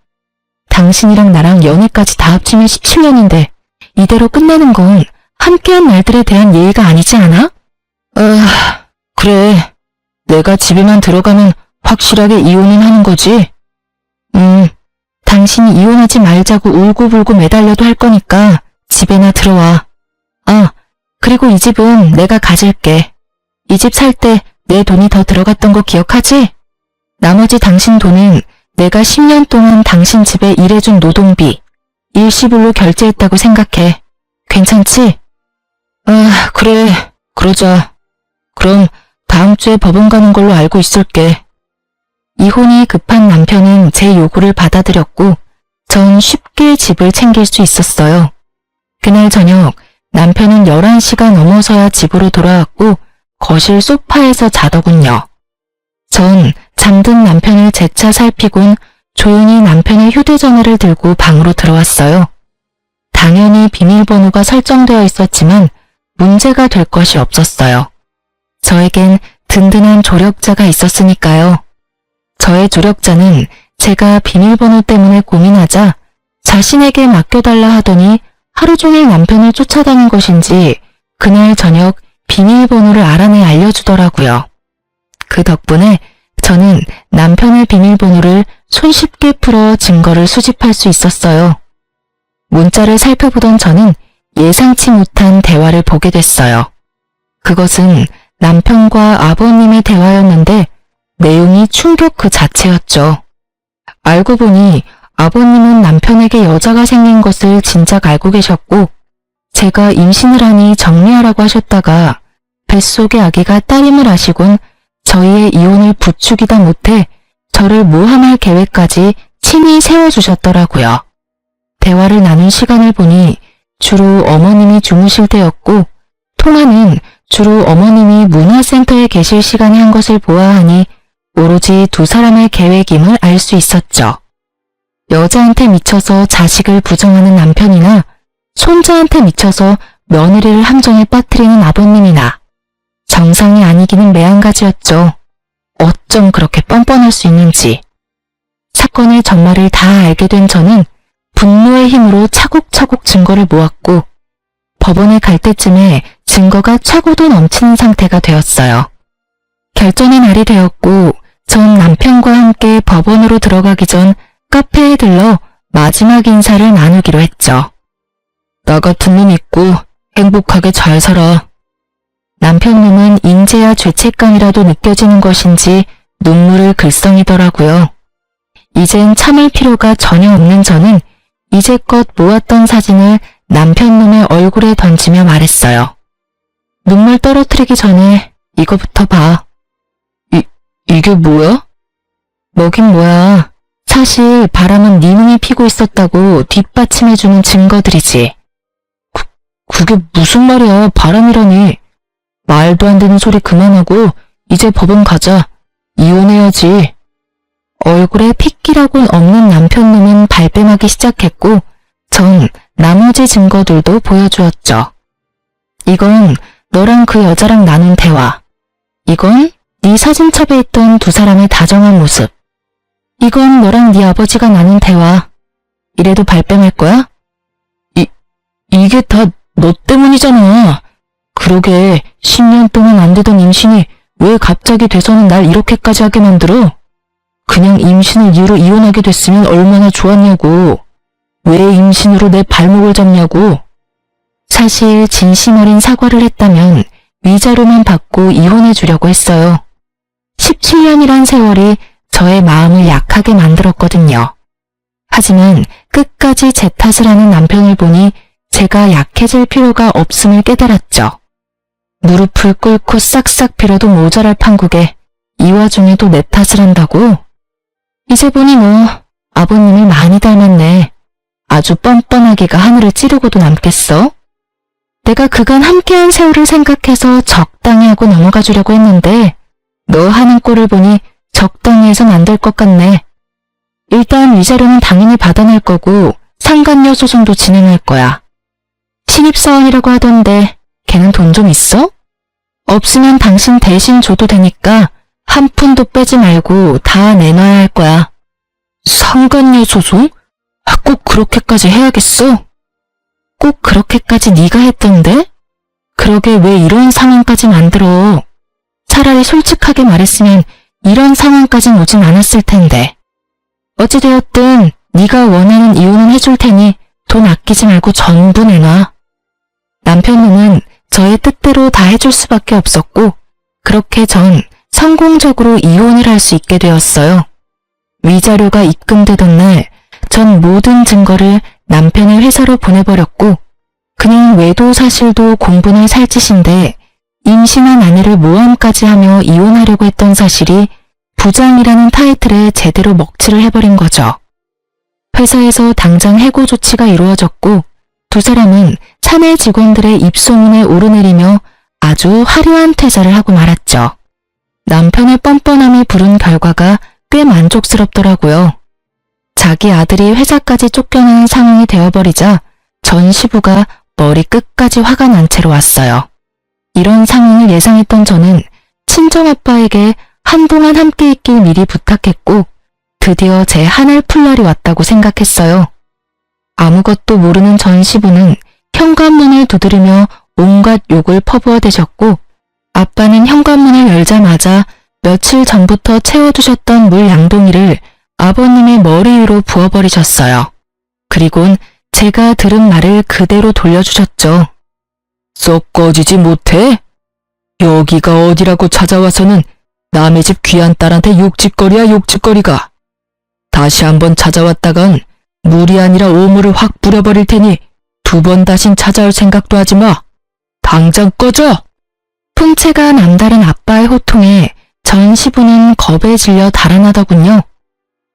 당신이랑 나랑 연애까지 다 합치면 17년인데 이대로 끝내는 건 함께한 날들에 대한 예의가 아니지 않아? 그래. 내가 집에만 들어가면 확실하게 이혼은 하는 거지? 당신이 이혼하지 말자고 울고불고 매달려도 할 거니까 집에나 들어와. 그리고 이 집은 내가 가질게. 이 집 살 때 내 돈이 더 들어갔던 거 기억하지? 나머지 당신 돈은 내가 10년 동안 당신 집에 일해준 노동비, 일시불로 결제했다고 생각해. 괜찮지? 그래. 그러자. 그럼 다음 주에 법원 가는 걸로 알고 있을게. 이혼이 급한 남편은 제 요구를 받아들였고 전 쉽게 집을 챙길 수 있었어요. 그날 저녁 남편은 11시가 넘어서야 집으로 돌아왔고 거실 소파에서 자더군요. 전 잠든 남편을 재차 살피곤 조용히 남편의 휴대전화를 들고 방으로 들어왔어요. 당연히 비밀번호가 설정되어 있었지만 문제가 될 것이 없었어요. 저에겐 든든한 조력자가 있었으니까요. 저의 조력자는 제가 비밀번호 때문에 고민하자 자신에게 맡겨달라 하더니 하루 종일 남편을 쫓아다닌 것인지 그날 저녁 비밀번호를 알아내 알려주더라고요. 그 덕분에 저는 남편의 비밀번호를 손쉽게 풀어 증거를 수집할 수 있었어요. 문자를 살펴보던 저는 예상치 못한 대화를 보게 됐어요. 그것은 남편과 아버님의 대화였는데 내용이 충격 그 자체였죠. 알고 보니 아버님은 남편에게 여자가 생긴 것을 진작 알고 계셨고 제가 임신을 하니 정리하라고 하셨다가 뱃속의 아기가 딸임을 아시곤 저희의 이혼을 부추기다 못해 저를 모함할 계획까지 친히 세워주셨더라고요. 대화를 나눈 시간을 보니 주로 어머님이 주무실 때였고 통화는 주로 어머님이 문화센터에 계실 시간에 한 것을 보아하니 오로지 두 사람의 계획임을 알 수 있었죠. 여자한테 미쳐서 자식을 부정하는 남편이나 손자한테 미쳐서 며느리를 함정에 빠뜨리는 아버님이나 정상이 아니기는 매한가지였죠. 어쩜 그렇게 뻔뻔할 수 있는지. 사건의 전말을 다 알게 된 저는 분노의 힘으로 차곡차곡 증거를 모았고 법원에 갈 때쯤에 증거가 차고도 넘치는 상태가 되었어요. 결전의 날이 되었고 전 남편과 함께 법원으로 들어가기 전 카페에 들러 마지막 인사를 나누기로 했죠. 나 같은 놈 있고 행복하게 잘 살아. 남편 놈은 인재야 죄책감이라도 느껴지는 것인지 눈물을 글썽이더라고요. 이젠 참을 필요가 전혀 없는 저는 이제껏 모았던 사진을 남편 놈의 얼굴에 던지며 말했어요. 눈물 떨어뜨리기 전에 이거부터 봐. 이게 뭐야? 뭐긴 뭐야. 사실 바람은 네 놈이 피고 있었다고 뒷받침해주는 증거들이지. 그게 무슨 말이야. 바람이라니. 말도 안 되는 소리 그만하고 이제 법원 가자. 이혼해야지. 얼굴에 핏기라곤 없는 남편 놈은 발뺌하기 시작했고 전 나머지 증거들도 보여주었죠. 이건 너랑 그 여자랑 나눈 대화. 이건 네 사진첩에 있던 두 사람의 다정한 모습. 이건 너랑 네 아버지가 나눈 대화. 이래도 발뺌할 거야? 이게 다 너 때문이잖아. 그러게 10년 동안 안 되던 임신이 왜 갑자기 돼서는 날 이렇게까지 하게 만들어? 그냥 임신을 이유로 이혼하게 됐으면 얼마나 좋았냐고. 왜 임신으로 내 발목을 잡냐고. 사실 진심 어린 사과를 했다면 위자료만 받고 이혼해 주려고 했어요. 17년이란 세월이 저의 마음을 약하게 만들었거든요. 하지만 끝까지 제 탓을 하는 남편을 보니 제가 약해질 필요가 없음을 깨달았죠. 무릎을 꿇고 싹싹 빌어도 모자랄 판국에 이 와중에도 내 탓을 한다고? 이제 보니 뭐 아버님을 많이 닮았네. 아주 뻔뻔하기가 하늘을 찌르고도 남겠어? 내가 그간 함께한 세월을 생각해서 적당히 하고 넘어가 주려고 했는데 너 하는 꼴을 보니 적당히 해선 안 될 것 같네. 일단 위자료는 당연히 받아낼 거고 상간녀 소송도 진행할 거야. 신입사원이라고 하던데 걔는 돈 좀 있어? 없으면 당신 대신 줘도 되니까 한 푼도 빼지 말고 다 내놔야 할 거야. 상간녀 소송? 꼭 그렇게까지 해야겠어? 꼭 그렇게까지 네가 했던데? 그러게 왜 이런 상황까지 만들어. 차라리 솔직하게 말했으면 이런 상황까진 오진 않았을 텐데. 어찌되었든 네가 원하는 이혼은 해줄 테니 돈 아끼지 말고 전부 내놔. 남편은 저의 뜻대로 다 해줄 수밖에 없었고 그렇게 전 성공적으로 이혼을 할 수 있게 되었어요. 위자료가 입금되던 날 전 모든 증거를 남편의 회사로 보내버렸고 그냥 외도 사실도 공분을 살 짓인데 임신한 아내를 모함까지 하며 이혼하려고 했던 사실이 부장이라는 타이틀에 제대로 먹칠을 해버린 거죠. 회사에서 당장 해고 조치가 이루어졌고 두 사람은 사내 직원들의 입소문에 오르내리며 아주 화려한 퇴사를 하고 말았죠. 남편의 뻔뻔함이 부른 결과가 꽤 만족스럽더라고요. 자기 아들이 회사까지 쫓겨나는 상황이 되어버리자 전 시부가 머리 끝까지 화가 난 채로 왔어요. 이런 상황을 예상했던 저는 친정아빠에게 한동안 함께 있길 미리 부탁했고 드디어 제 한알 풀 날이 왔다고 생각했어요. 아무것도 모르는 전 시부는 현관문을 두드리며 온갖 욕을 퍼부어대셨고 아빠는 현관문을 열자마자 며칠 전부터 채워두셨던 물 양동이를 아버님의 머리 위로 부어버리셨어요. 그리곤 제가 들은 말을 그대로 돌려주셨죠. 썩 꺼지지 못해? 여기가 어디라고 찾아와서는 남의 집 귀한 딸한테 욕짓거리야 욕짓거리가. 다시 한번 찾아왔다간 물이 아니라 오물을 확 뿌려버릴 테니 2번 다신 찾아올 생각도 하지 마. 당장 꺼져! 풍채가 남다른 아빠의 호통에 전 시부는 겁에 질려 달아나더군요.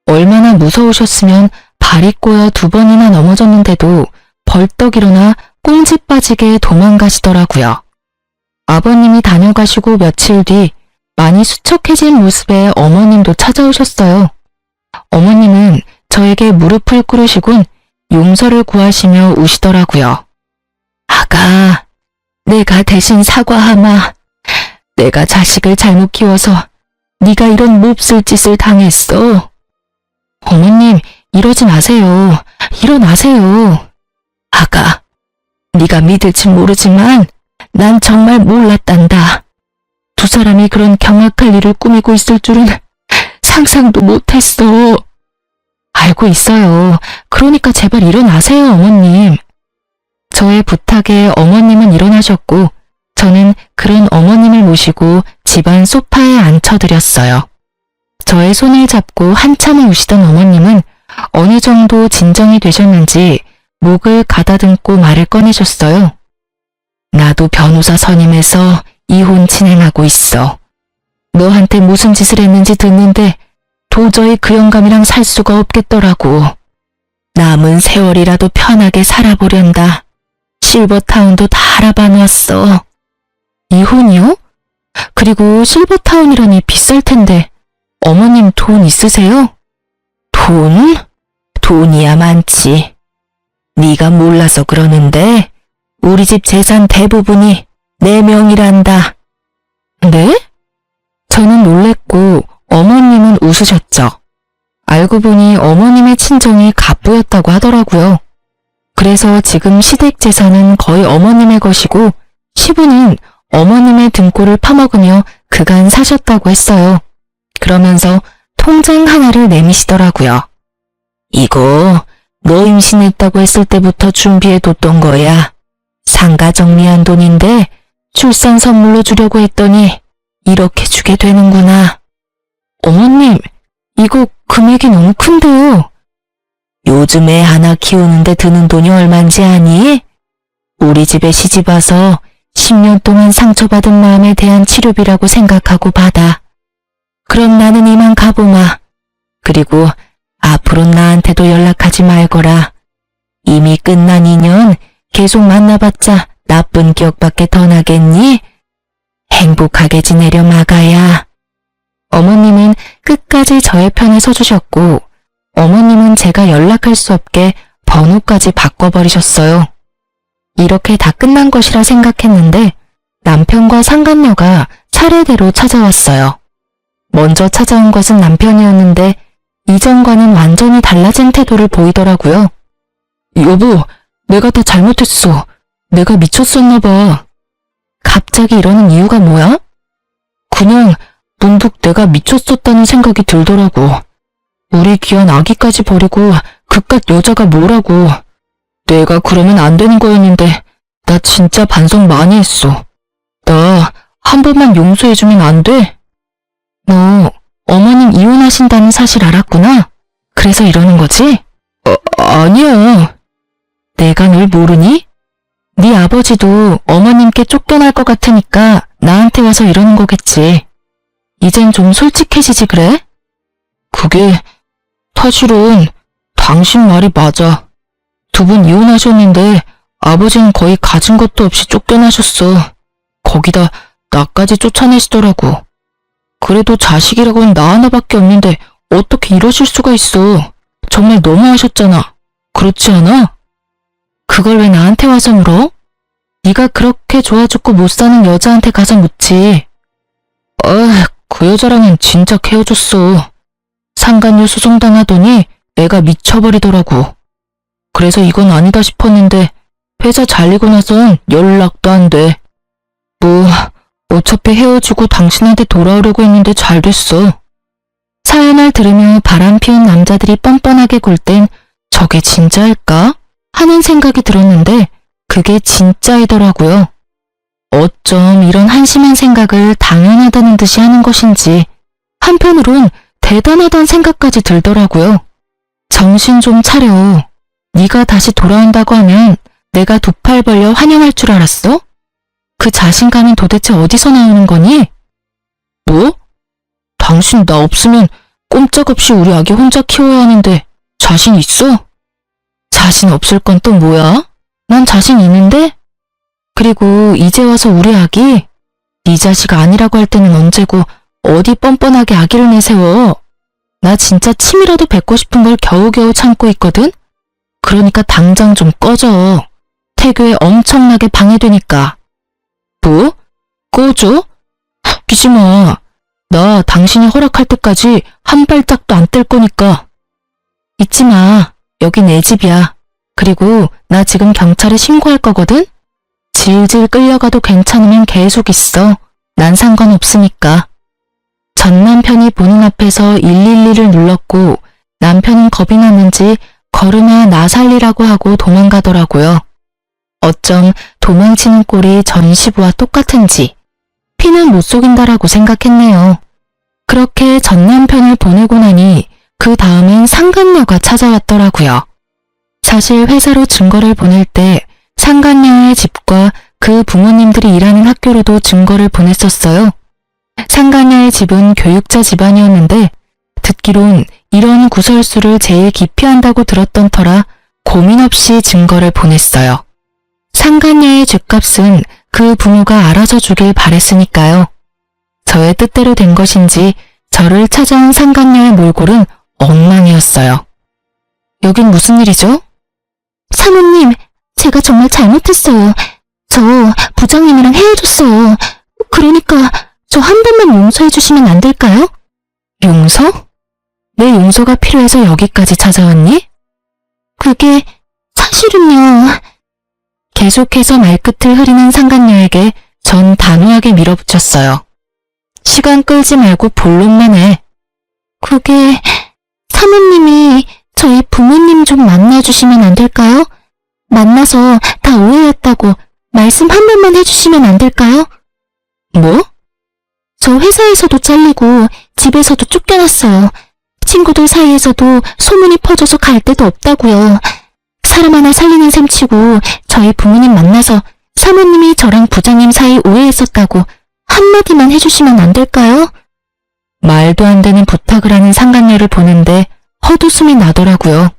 얼마나 무서우셨으면 발이 꼬여 2번이나 넘어졌는데도 벌떡 일어나 꽁지 빠지게 도망가시더라고요. 아버님이 다녀가시고 며칠 뒤 많이 수척해진 모습의 어머님도 찾아오셨어요. 어머님은 저에게 무릎을 꿇으시곤 용서를 구하시며 우시더라고요. 아가, 내가 대신 사과하마. 내가 자식을 잘못 키워서 네가 이런 몹쓸 짓을 당했어. 어머님, 이러지 마세요. 일어나세요. 아가, 네가 믿을지 모르지만 난 정말 몰랐단다. 2사람이 그런 경악할 일을 꾸미고 있을 줄은 상상도 못했어. 알고 있어요. 그러니까 제발 일어나세요, 어머님. 저의 부탁에 어머님은 일어나셨고 저는 그런 어머님을 모시고 집안 소파에 앉혀드렸어요. 저의 손을 잡고 한참을 우시던 어머님은 어느 정도 진정이 되셨는지 목을 가다듬고 말을 꺼내셨어요. 나도 변호사 선임해서 이혼 진행하고 있어. 너한테 무슨 짓을 했는지 듣는데 도저히 그 영감이랑 살 수가 없겠더라고. 남은 세월이라도 편하게 살아보련다. 실버타운도 다 알아봐 놨어. 이혼이요? 그리고 실버타운이라니 비쌀 텐데 어머님 돈 있으세요? 돈? 돈이야 많지. 네가 몰라서 그러는데 우리 집 재산 대부분이 내 명이란다. 네? 저는 놀랬고 어머님은 웃으셨죠. 알고 보니 어머님의 친정이 갑부였다고 하더라고요. 그래서 지금 시댁 재산은 거의 어머님의 것이고 시부는 어머님의 등골을 파먹으며 그간 사셨다고 했어요. 그러면서 통장 하나를 내미시더라고요. 이거 너 임신했다고 했을 때부터 준비해뒀던 거야. 상가 정리한 돈인데 출산 선물로 주려고 했더니 이렇게 주게 되는구나. 어머님, 이거 금액이 너무 큰데요. 요즘 애 하나 키우는데 드는 돈이 얼만지 아니? 우리 집에 시집와서 10년 동안 상처받은 마음에 대한 치료비라고 생각하고 받아. 그럼 나는 이만 가보마. 그리고 앞으로 나한테도 연락하지 말거라. 이미 끝난 인연 계속 만나봤자 나쁜 기억밖에 더 나겠니? 행복하게 지내려 마가야. 어머님은 끝까지 저의 편에 서주셨고 어머님은 제가 연락할 수 없게 번호까지 바꿔버리셨어요. 이렇게 다 끝난 것이라 생각했는데 남편과 상간녀가 차례대로 찾아왔어요. 먼저 찾아온 것은 남편이었는데 이전과는 완전히 달라진 태도를 보이더라고요. 여보, 내가 다 잘못했어. 내가 미쳤었나 봐. 갑자기 이러는 이유가 뭐야? 그냥 문득 내가 미쳤었다는 생각이 들더라고. 우리 귀한 아기까지 버리고 그깟 여자가 뭐라고. 내가 그러면 안 되는 거였는데 나 진짜 반성 많이 했어. 나 한 번만 용서해주면 안 돼? 너 어머님 이혼하신다는 사실 알았구나? 그래서 이러는 거지? 아니야. 내가 널 모르니? 네 아버지도 어머님께 쫓겨날 것 같으니까 나한테 와서 이러는 거겠지. 이젠 좀 솔직해지지 그래? 그게 사실은 당신 말이 맞아. 2분 이혼하셨는데 아버지는 거의 가진 것도 없이 쫓겨나셨어. 거기다 나까지 쫓아내시더라고. 그래도 자식이라고는 나 하나밖에 없는데 어떻게 이러실 수가 있어. 정말 너무하셨잖아. 그렇지 않아? 그걸 왜 나한테 와서 물어? 네가 그렇게 좋아 죽고 못 사는 여자한테 가서 묻지. 그 여자랑은 진작 헤어졌어. 상간녀 소송당하더니 애가 미쳐버리더라고. 그래서 이건 아니다 싶었는데 회사 잘리고 나선 연락도 안 돼. 어차피 헤어지고 당신한테 돌아오려고 했는데 잘 됐어. 사연을 들으며 바람 피운 남자들이 뻔뻔하게 굴 땐 저게 진짜일까? 하는 생각이 들었는데 그게 진짜이더라고요. 어쩜 이런 한심한 생각을 당연하다는 듯이 하는 것인지 한편으론 대단하다는 생각까지 들더라고요. 정신 좀 차려. 네가 다시 돌아온다고 하면 내가 두 팔 벌려 환영할 줄 알았어? 그 자신감은 도대체 어디서 나오는 거니? 뭐? 당신 나 없으면 꼼짝없이 우리 아기 혼자 키워야 하는데 자신 있어? 자신 없을 건 또 뭐야? 난 자신 있는데? 그리고 이제 와서 우리 아기? 네 자식 아니라고 할 때는 언제고 어디 뻔뻔하게 아기를 내세워. 나 진짜 침이라도 뱉고 싶은 걸 겨우겨우 참고 있거든? 그러니까 당장 좀 꺼져. 태교에 엄청나게 방해되니까. 뭐? 꺼져? 웃기지 마. 나 당신이 허락할 때까지 한 발짝도 안 뗄 거니까. 잊지 마. 여긴 내 집이야. 그리고 나 지금 경찰에 신고할 거거든? 질질 끌려가도 괜찮으면 계속 있어. 난 상관없으니까. 전 남편이 보는 앞에서 112를 눌렀고 남편은 겁이 났는지 걸음아 나 살리라고 하고 도망가더라고요. 어쩜 도망치는 꼴이 전 시부와 똑같은지 피는 못 속인다라고 생각했네요. 그렇게 전 남편을 보내고 나니 그 다음엔 상간녀가 찾아왔더라고요. 사실 회사로 증거를 보낼 때 상간녀의 집과 그 부모님들이 일하는 학교로도 증거를 보냈었어요. 상간녀의 집은 교육자 집안이었는데 듣기론 이런 구설수를 제일 기피한다고 들었던 터라 고민 없이 증거를 보냈어요. 상간녀의 죗값은 그 부모가 알아서 주길 바랬으니까요. 저의 뜻대로 된 것인지 저를 찾아온 상간녀의 몰골은 엉망이었어요. 여긴 무슨 일이죠? 사모님, 제가 정말 잘못했어요. 저 부장님이랑 헤어졌어요. 그러니까 저 한 번만 용서해 주시면 안 될까요? 용서? 내 용서가 필요해서 여기까지 찾아왔니? 그게 사실은요. 계속해서 말끝을 흐리는 상간녀에게 전 단호하게 밀어붙였어요. 시간 끌지 말고 본론만 해. 그게 사모님이 저희 부모님 좀 만나주시면 안 될까요? 만나서 다 오해였다고 말씀 한 번만 해주시면 안 될까요? 뭐? 저 회사에서도 잘리고 집에서도 쫓겨났어요. 친구들 사이에서도 소문이 퍼져서 갈 데도 없다고요. 사람 하나 살리는 셈치고 저희 부모님 만나서 사모님이 저랑 부장님 사이 오해했었다고 한마디만 해주시면 안 될까요? 말도 안 되는 부탁을 하는 상간녀를 보는데 헛웃음이 나더라고요.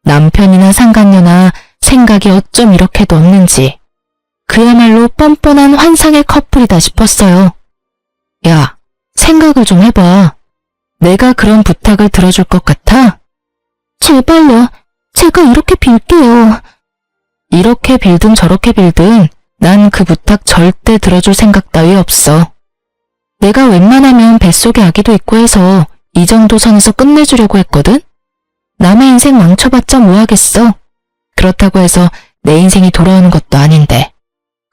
남편이나 상간녀나 생각이 어쩜 이렇게도 없는지. 그야말로 뻔뻔한 환상의 커플이다 싶었어요. 야, 생각을 좀 해봐. 내가 그런 부탁을 들어줄 것 같아? 제발요. 제가 이렇게 빌게요. 이렇게 빌든 저렇게 빌든 난 그 부탁 절대 들어줄 생각 따위 없어. 내가 웬만하면 뱃속에 아기도 있고 해서 이 정도 선에서 끝내주려고 했거든? 남의 인생 망쳐봤자 뭐하겠어. 그렇다고 해서 내 인생이 돌아오는 것도 아닌데.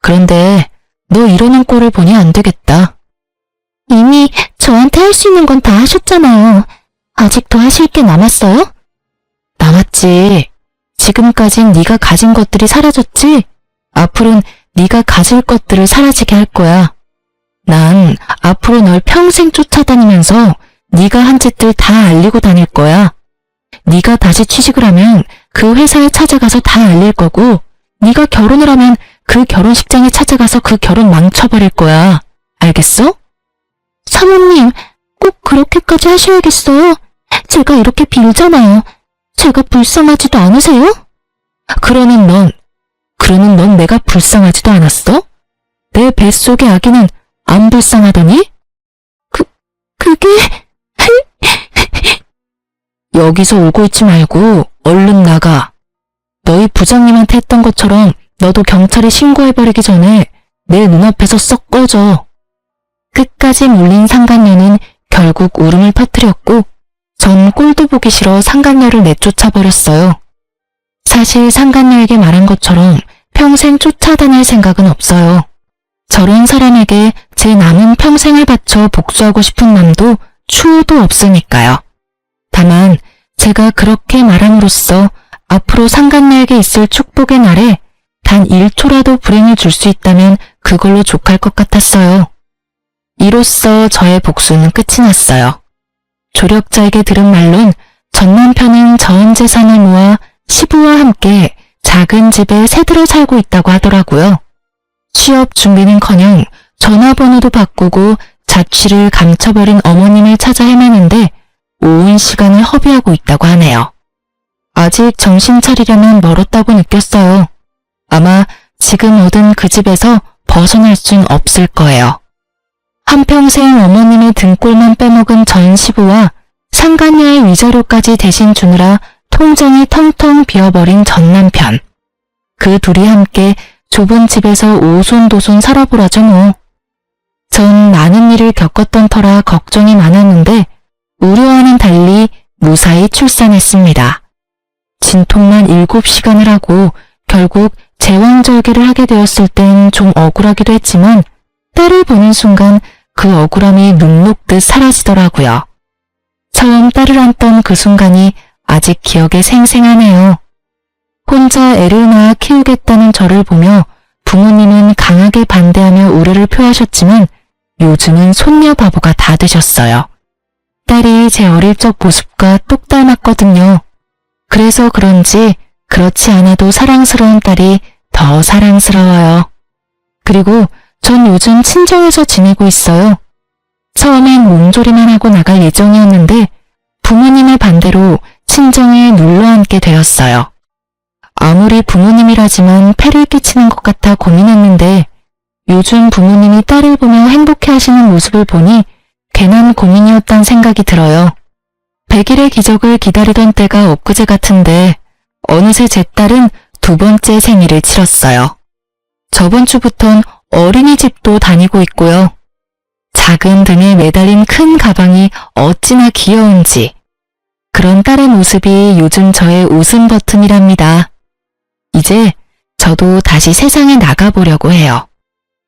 그런데 너 이러는 꼴을 보니 안 되겠다. 이미 저한테 할 수 있는 건 다 하셨잖아요. 아직 더 하실 게 남았어요? 남았지. 지금까진 네가 가진 것들이 사라졌지? 앞으로는 네가 가질 것들을 사라지게 할 거야. 난 앞으로 널 평생 쫓아다니면서 네가 한 짓들 다 알리고 다닐 거야. 네가 다시 취직을 하면 그 회사에 찾아가서 다 알릴 거고 네가 결혼을 하면 그 결혼식장에 찾아가서 그 결혼 망쳐버릴 거야. 알겠어? 사모님, 꼭 그렇게까지 하셔야겠어요? 제가 이렇게 빌잖아요. 제가 불쌍하지도 않으세요? 그러는 넌 내가 불쌍하지도 않았어? 내 뱃속의 아기는 안 불쌍하더니? 그게... 여기서 울고 있지 말고 얼른 나가. 너희 부장님한테 했던 것처럼 너도 경찰에 신고해버리기 전에 내 눈앞에서 썩 꺼져. 끝까지 물린 상간녀는 결국 울음을 퍼뜨렸고 전 꼴도 보기 싫어 상간녀를 내쫓아버렸어요. 사실 상간녀에게 말한 것처럼 평생 쫓아다닐 생각은 없어요. 저런 사람에게 제 남은 평생을 바쳐 복수하고 싶은 마음도 추호도 없으니까요. 다만 제가 그렇게 말함으로써 앞으로 상간녀에게 있을 축복의 날에 단 1초라도 불행을 줄 수 있다면 그걸로 족할 것 같았어요. 이로써 저의 복수는 끝이 났어요. 조력자에게 들은 말론 전 남편은 전 재산을 모아 시부와 함께 작은 집에 새들어 살고 있다고 하더라고요. 취업 준비는커녕 전화번호도 바꾸고 자취를 감춰버린 어머님을 찾아 헤매는데 온 시간을 허비하고 있다고 하네요. 아직 정신 차리려면 멀었다고 느꼈어요. 아마 지금 얻은 그 집에서 벗어날 순 없을 거예요. 한평생 어머님의 등골만 빼먹은 전 시부와 상간녀의 위자료까지 대신 주느라 통장이 텅텅 비어버린 전 남편. 그 둘이 함께 좁은 집에서 오손도손 살아보라죠 뭐. 전 많은 일을 겪었던 터라 걱정이 많았는데 우려와는 달리 무사히 출산했습니다. 진통만 7시간을 하고 결국 제왕절개를 하게 되었을 땐 좀 억울하기도 했지만 딸을 보는 순간 그 억울함이 눈 녹듯 사라지더라고요. 처음 딸을 안던 그 순간이 아직 기억에 생생하네요. 혼자 애를 낳아 키우겠다는 저를 보며 부모님은 강하게 반대하며 우려를 표하셨지만 요즘은 손녀 바보가 다 되셨어요. 딸이 제 어릴 적 모습과 똑 닮았거든요. 그래서 그런지 그렇지 않아도 사랑스러운 딸이 더 사랑스러워요. 그리고 전 요즘 친정에서 지내고 있어요. 처음엔 몸조리만 하고 나갈 예정이었는데 부모님의 반대로 친정에 눌러앉게 되었어요. 아무리 부모님이라지만 폐를 끼치는 것 같아 고민했는데 요즘 부모님이 딸을 보며 행복해하시는 모습을 보니 괜한 고민이었단 생각이 들어요. 100일의 기적을 기다리던 때가 엊그제 같은데 어느새 제 딸은 2번째 생일을 치렀어요. 저번 주부턴 어린이집도 다니고 있고요. 작은 등에 매달린 큰 가방이 어찌나 귀여운지. 그런 딸의 모습이 요즘 저의 웃음 버튼이랍니다. 이제 저도 다시 세상에 나가보려고 해요.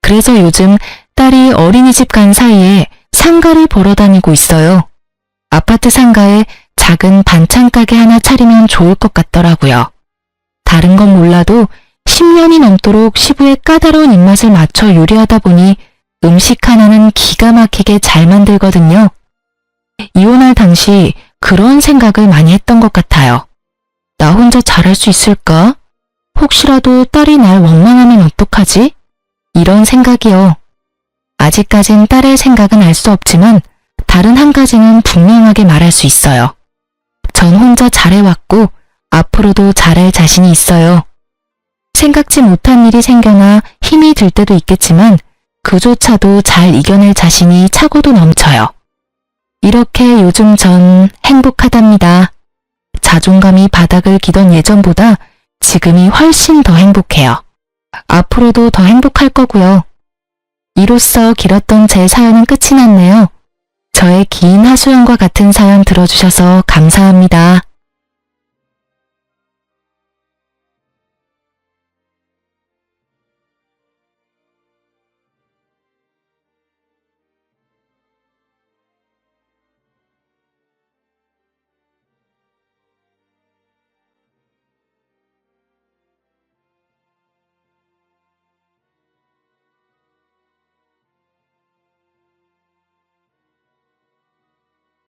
그래서 요즘 딸이 어린이집 간 사이에 상가를 보러 다니고 있어요. 아파트 상가에 작은 반찬 가게 하나 차리면 좋을 것 같더라고요. 다른 건 몰라도 10년이 넘도록 시부의 까다로운 입맛을 맞춰 요리하다 보니 음식 하나는 기가 막히게 잘 만들거든요. 이혼할 당시 그런 생각을 많이 했던 것 같아요. 나 혼자 잘할 수 있을까? 혹시라도 딸이 날 원망하면 어떡하지? 이런 생각이요. 아직까진 딸의 생각은 알 수 없지만 다른 한 가지는 분명하게 말할 수 있어요. 전 혼자 잘해왔고 앞으로도 잘할 자신이 있어요. 생각지 못한 일이 생겨나 힘이 들 때도 있겠지만 그조차도 잘 이겨낼 자신이 차고도 넘쳐요. 이렇게 요즘 전 행복하답니다. 자존감이 바닥을 기던 예전보다 지금이 훨씬 더 행복해요. 앞으로도 더 행복할 거고요. 이로써 길었던 제 사연은 끝이 났네요. 저의 긴 하소연과 같은 사연 들어주셔서 감사합니다.